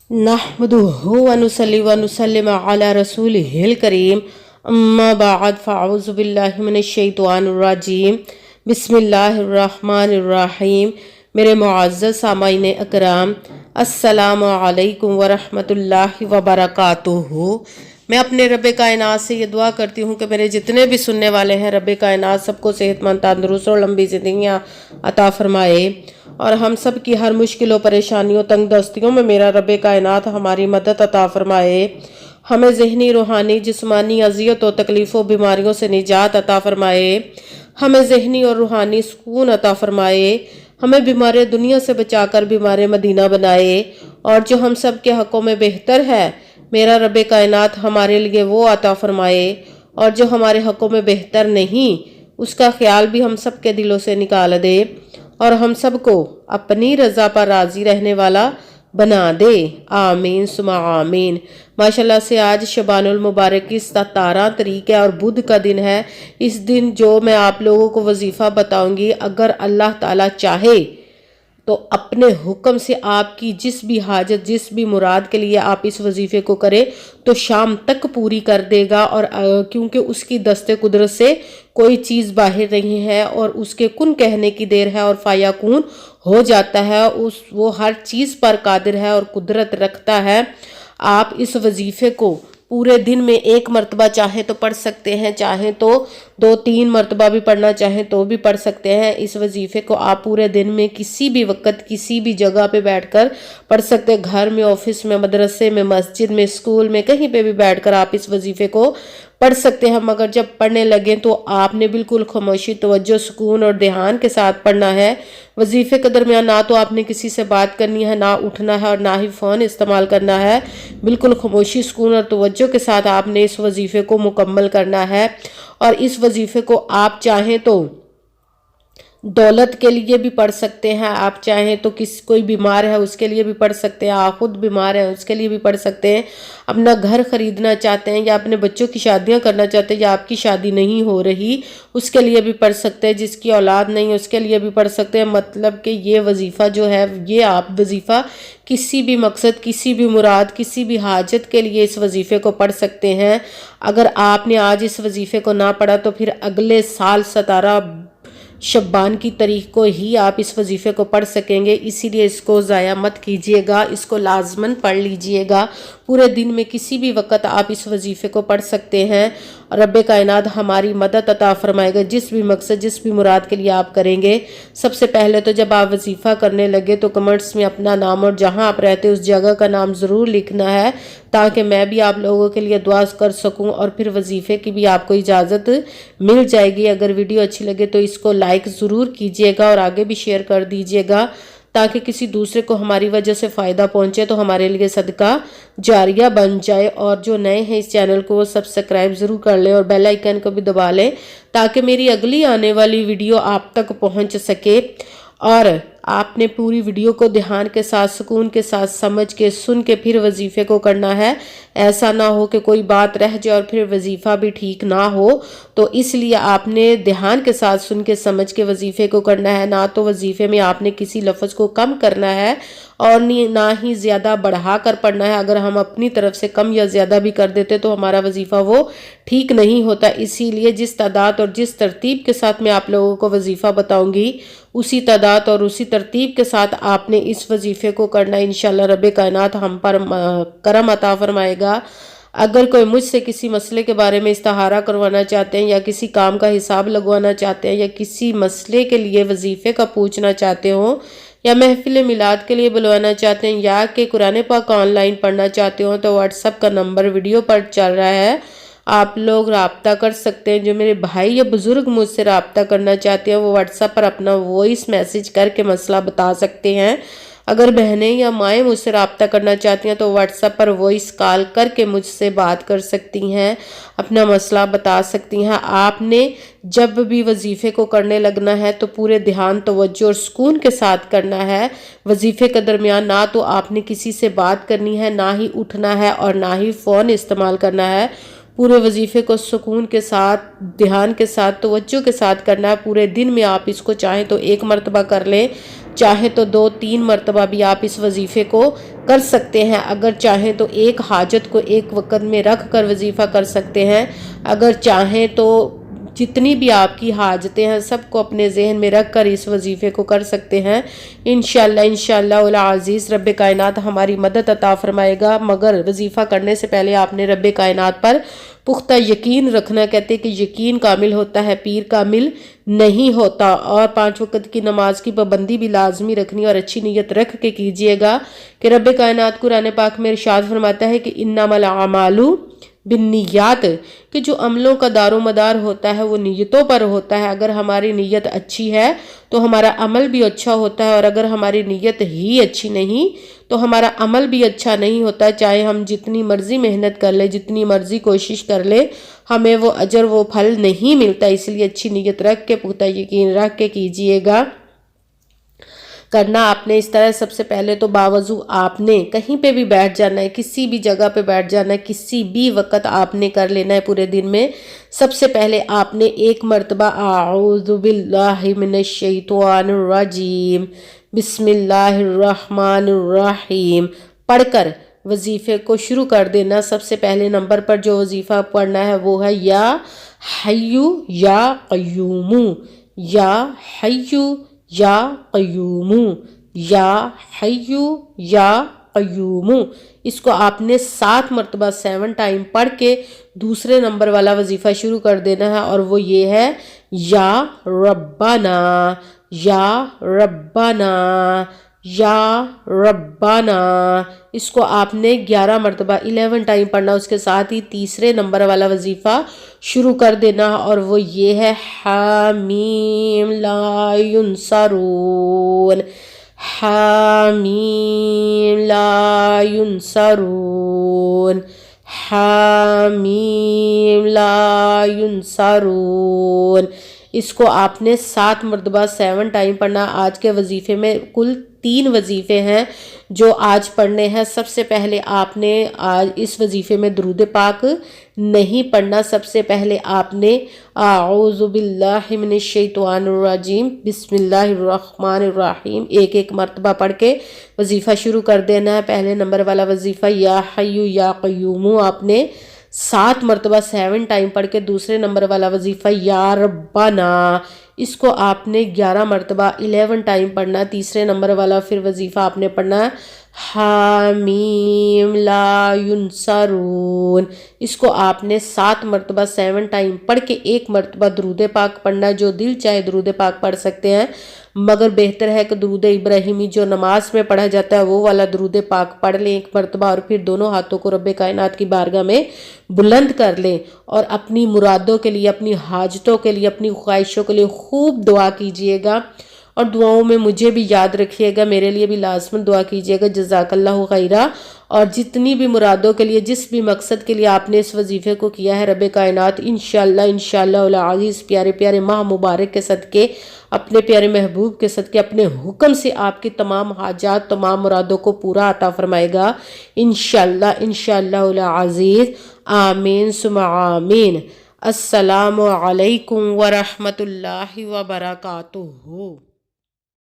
नहमदुहु व नुसल्ली व नुसल्लिम अला रसूलिहिल करीम अम्मा बाद फ़अऊज़ु बिल्लाहि मिनश शैतानिर रजीम बिस्मिल्लाहिर रहमानिर रहीम। मेरे मुअज़्ज़ज़ सामाईन अकराम, अस्सलामु अलैकुम व रहमतुल्लाहि व बरकातुहू। मैं अपने रब कायनात से ये दुआ करती हूँ कि मेरे जितने भी सुनने वाले हैं, रब कायनात सबको सेहतमंद, तंदुरुस्त और लंबी ज़िंदगियाँ अता फरमाए और हम सब की हर मुश्किलों, परेशानियों, तंग दस्तियों में मेरा रब कायनात हमारी मदद अता फरमाए। हमें ज़हनी, रूहानी, जिस्मानी अज़ियत और तकलीफ़ों, बीमारियों से निजात अता फरमाए। हमें ज़हनी और रूहानी सुकून अता फरमाए। हमें बीमार दुनिया से बचाकर बीमार मदीना बनाए। और जो हम सब के हक़ों में बेहतर है, मेरा रब कायनात हमारे लिए वो अता फरमाए। और जो हमारे हक़ों में बेहतर नहीं, उसका ख्याल भी हम सब के दिलों से निकाल दे और हम सबको अपनी रज़ा पर राज़ी रहने वाला बना दे। आमीन सुमा आमीन। माशाल्लाह से आज शबानुल मुबारक की 17 तारीख है और बुध का दिन है। इस दिन जो मैं आप लोगों को वजीफ़ा बताऊंगी, अगर अल्लाह ताला चाहे तो अपने हुक्म से आपकी जिस भी हाजत, जिस भी मुराद के लिए आप इस वजीफे को करें तो शाम तक पूरी कर देगा। और क्योंकि उसकी दस्ते कुदरत से कोई चीज़ बाहर नहीं है और उसके कुन कहने की देर है और फायाकून हो जाता है। वो हर चीज़ पर कादिर है और कुदरत रखता है। आप इस वजीफे को पूरे दिन में एक मरतबा चाहे तो पढ़ सकते हैं, चाहे तो 2-3 मरतबा भी पढ़ना चाहें तो भी पढ़ सकते हैं। इस वजीफे को आप पूरे दिन में किसी भी वक्त, किसी भी जगह पे बैठकर पढ़ सकते हैं। घर में, ऑफिस में, मदरसे में, मस्जिद में, स्कूल में, कहीं पे भी बैठकर आप इस वजीफे को पढ़ सकते हैं। मगर जब पढ़ने लगे तो आपने बिल्कुल खामोशी, तवज्जो, सुकून और ध्यान के साथ पढ़ना है। वजीफे के दरमियान ना तो आपने किसी से बात करनी है, ना उठना है और ना ही फ़ोन इस्तेमाल करना है। बिल्कुल खामोशी, सुकून और तवज्जो के साथ आपने इस वजीफे को मुकम्मल करना है। और इस वजीफे को आप चाहें तो दौलत के लिए भी पढ़ सकते हैं, आप चाहें तो कोई बीमार है उसके लिए भी पढ़ सकते हैं, आप खुद बीमार हैं उसके लिए भी पढ़ सकते हैं, अपना घर खरीदना चाहते हैं या अपने बच्चों की शादियां करना चाहते हैं या आपकी शादी नहीं हो रही उसके लिए भी पढ़ सकते हैं, जिसकी औलाद नहीं है उसके लिए भी पढ़ सकते हैं। मतलब कि ये वजीफ़ा जो है, ये आप वजीफ़ा किसी भी मकसद, किसी भी मुराद, किसी भी हाजत के लिए इस वजीफ़े को पढ़ सकते हैं। अगर आपने आज इस वजीफ़े को ना पढ़ा तो फिर अगले साल 17 शब्बान की तारीख को ही आप इस वजीफ़े को पढ़ सकेंगे। इसीलिए इसको ज़ाया मत कीजिएगा, इसको लाजमन पढ़ लीजिएगा। पूरे दिन में किसी भी वक्त आप इस वजीफ़े को पढ़ सकते हैं। रब कायनात हमारी मदद अता फरमाएगा जिस भी मकसद, जिस भी मुराद के लिए आप करेंगे। सबसे पहले तो जब आप वजीफ़ा करने लगे तो कमेंट्स में अपना नाम और जहां आप रहते उस जगह का नाम ज़रूर लिखना है, ताकि मैं भी आप लोगों के लिए दुआ कर सकूं और फिर वजीफ़े की भी आपको इजाज़त मिल जाएगी। अगर वीडियो अच्छी लगे तो इसको लाइक ज़रूर कीजिएगा और आगे भी शेयर कर दीजिएगा, ताकि किसी दूसरे को हमारी वजह से फ़ायदा पहुंचे तो हमारे लिए सदका जारिया बन जाए। और जो नए हैं इस चैनल को वो सब्सक्राइब ज़रूर कर लें और बेल आइकन को भी दबा लें, ताकि मेरी अगली आने वाली वीडियो आप तक पहुंच सके। और आपने पूरी वीडियो को ध्यान के साथ, सुकून के साथ समझ के, सुन के फिर वजीफ़े को करना है। ऐसा ना हो कि कोई बात रह जाए और फिर वजीफ़ा भी ठीक ना हो। तो इसलिए आपने ध्यान के साथ, सुन के, समझ के वजीफ़े को करना है। ना तो वजीफ़े में आपने किसी लफ्ज़ को कम करना है और ना ही ज़्यादा बढ़ा कर पढ़ना है। अगर हम अपनी तरफ से कम या ज़्यादा भी कर देते तो हमारा वजीफ़ा वो ठीक नहीं होता। इसीलिए जिस तादाद और जिस तरतीब के साथ मैं आप लोगों को वजीफ़ा बताऊंगी, उसी तादाद और उसी तरतीब के साथ आपने इस वजीफ़े को करना। इंशाल्लाह रब कायनात हम पर करम अता फरमाएगा। अगर कोई मुझसे किसी मसले के बारे में इस्तिहारा करवाना चाहते हैं या किसी काम का हिसाब लगवाना चाहते हैं या किसी मसले के लिए वजीफ़े का पूछना चाहते हो या महफिल मिलाद के लिए बुलवाना चाहते हैं या कि कुरान पाक ऑनलाइन पढ़ना चाहते हो तो व्हाट्सएप का नंबर वीडियो पर चल रहा है, आप लोग राब्ता कर सकते हैं। जो मेरे भाई या बुज़ुर्ग मुझसे राब्ता करना चाहते हैं वो व्हाट्सएप पर अपना वॉइस मैसेज करके मसला बता सकते हैं। अगर बहनें या माएँ मुझसे राब्ता करना चाहती हैं तो व्हाट्सएप पर वॉइस कॉल करके मुझसे बात कर सकती हैं, अपना मसला बता सकती हैं। आपने जब भी वजीफ़े को करने लगना है तो पूरे ध्यान, तवज्जो और सुकून के साथ करना है। वजीफ़े के दरमियान ना तो आपने किसी से बात करनी है, ना ही उठना है और ना ही फ़ोन इस्तेमाल करना है। पूरे वजीफ़े को सुकून के साथ, ध्यान के साथ, तवज्जो के साथ करना है। पूरे दिन में आप इसको चाहें तो एक मरतबा कर लें, چاہے تو 2-3 مرتبہ بھی آپ اس وظیفے کو کر سکتے ہیں، اگر چاہیں تو ایک حاجت کو ایک وقت میں رکھ کر وظیفہ کر سکتے ہیں، اگر چاہیں تو جتنی بھی آپ کی حاجتیں ہیں سب کو اپنے ذہن میں رکھ کر اس وظیفے کو کر سکتے ہیں۔ انشاءاللہ العزیز رب کائنات ہماری مدد عطا فرمائے گا، مگر وظیفہ کرنے سے پہلے آپ نے رب کائنات پر پختہ یقین رکھنا۔ کہتے کہ یقین کامل ہوتا ہے، پیر کامل نہیں ہوتا۔ اور 5 وقت کی نماز کی پابندی بھی لازمی رکھنی اور اچھی نیت رکھ کے کیجئے گا کہ رب کائنات قرآن پاک میں ارشاد فرماتا ہے کہ انما الاعمال بالنیات، کہ جو عملوں کا دار و مدار ہوتا ہے وہ نیتوں پر ہوتا ہے۔ اگر ہماری نیت اچھی ہے تو ہمارا عمل بھی اچھا ہوتا ہے، اور اگر ہماری نیت ہی اچھی نہیں تو ہمارا عمل بھی اچھا نہیں ہوتا۔ چاہے ہم جتنی مرضی محنت کر لیں، جتنی مرضی کوشش کر لیں، ہمیں وہ اجر وہ پھل نہیں ملتا۔ اس لیے اچھی نیت رکھ کے پختہ یقین رکھ کے کیجئے گا۔ کرنا آپ نے اس طرح، سب سے پہلے تو باوضو آپ نے کہیں پہ بھی بیٹھ جانا ہے، کسی بھی جگہ پہ بیٹھ جانا ہے، کسی بھی وقت آپ نے کر لینا ہے پورے دن میں۔ سب سے پہلے آپ نے 1 مرتبہ اعوذ باللہ من الشیطان الرجیم بسم اللہ الرحمن الرحیم پڑھ کر وظیفے کو شروع کر دینا۔ سب سے پہلے نمبر پر جو وظیفہ پڑھنا ہے وہ ہے یا حیو یا قیوم، یا حیو یا قیوم، یا حیو یا قیوم۔ اس کو آپ نے 7 مرتبہ 7 ٹائم پڑھ کے دوسرے نمبر والا وظیفہ شروع کر دینا ہے، اور وہ یہ ہے یا ربنا، یا ربنا، یا ربنا۔ اس کو آپ نے 11 مرتبہ 11 ٹائم پڑھنا، اس کے ساتھ ہی تیسرے نمبر والا وظیفہ شروع کر دینا، اور وہ یہ ہے حامیم لا ینصرون، حامیم لا ینصرون، حامیم لا ینصرون۔ اس کو آپ نے 7 مرتبہ 7 ٹائم پڑھنا۔ آج کے وظیفے میں کل 3 وظیفے ہیں جو آج پڑھنے ہیں۔ سب سے پہلے آپ نے آج اس وظیفے میں درود پاک نہیں پڑھنا۔ سب سے پہلے آپ نے اعوذ باللہ من الشیطان الرجیم بسم اللہ الرحمن الرحیم 1 مرتبہ پڑھ کے وظیفہ شروع کر دینا ہے۔ پہلے نمبر والا وظیفہ یا حیو یا قیوم آپ نے 7 مرتبہ 7 ٹائم پڑھ کے دوسرے نمبر والا وظیفہ یا ربنا، اس کو آپ نے 11 مرتبہ 11 ٹائم پڑھنا۔ تیسرے نمبر والا پھر وظیفہ آپ نے پڑھنا ہے حامیم لا ینصرون، اس کو آپ نے 7 مرتبہ 7 ٹائم پڑھ کے 1 مرتبہ درود پاک پڑھنا۔ جو دل چاہے درود پاک پڑھ سکتے ہیں، مگر بہتر ہے کہ درود ابراہیمی جو نماز میں پڑھا جاتا ہے وہ والا درود پاک پڑھ لیں 1 مرتبہ، اور پھر دونوں ہاتھوں کو رب کائنات کی بارگاہ میں بلند کر لیں، اور اپنی مرادوں کے لیے، اپنی حاجتوں کے لیے، اپنی خواہشوں کے لیے خوب دعا کیجئے گا، اور دعاؤں میں مجھے بھی یاد رکھیے گا، میرے لیے بھی لازماً دعا کیجئے گا۔ جزاک اللہ خیرہ۔ اور جتنی بھی مرادوں کے لیے، جس بھی مقصد کے لیے آپ نے اس وظیفے کو کیا ہے، رب کائنات انشاءاللہ العزیز پیارے پیارے ماہ مبارک کے صدقے، اپنے پیارے محبوب کے صدقے، اپنے حکم سے آپ کی تمام حاجات، تمام مرادوں کو پورا عطا فرمائے گا انشاءاللہ العزیز۔ آمین ثم آمین۔ السلام علیکم ورحمۃ اللہ وبرکاتہ۔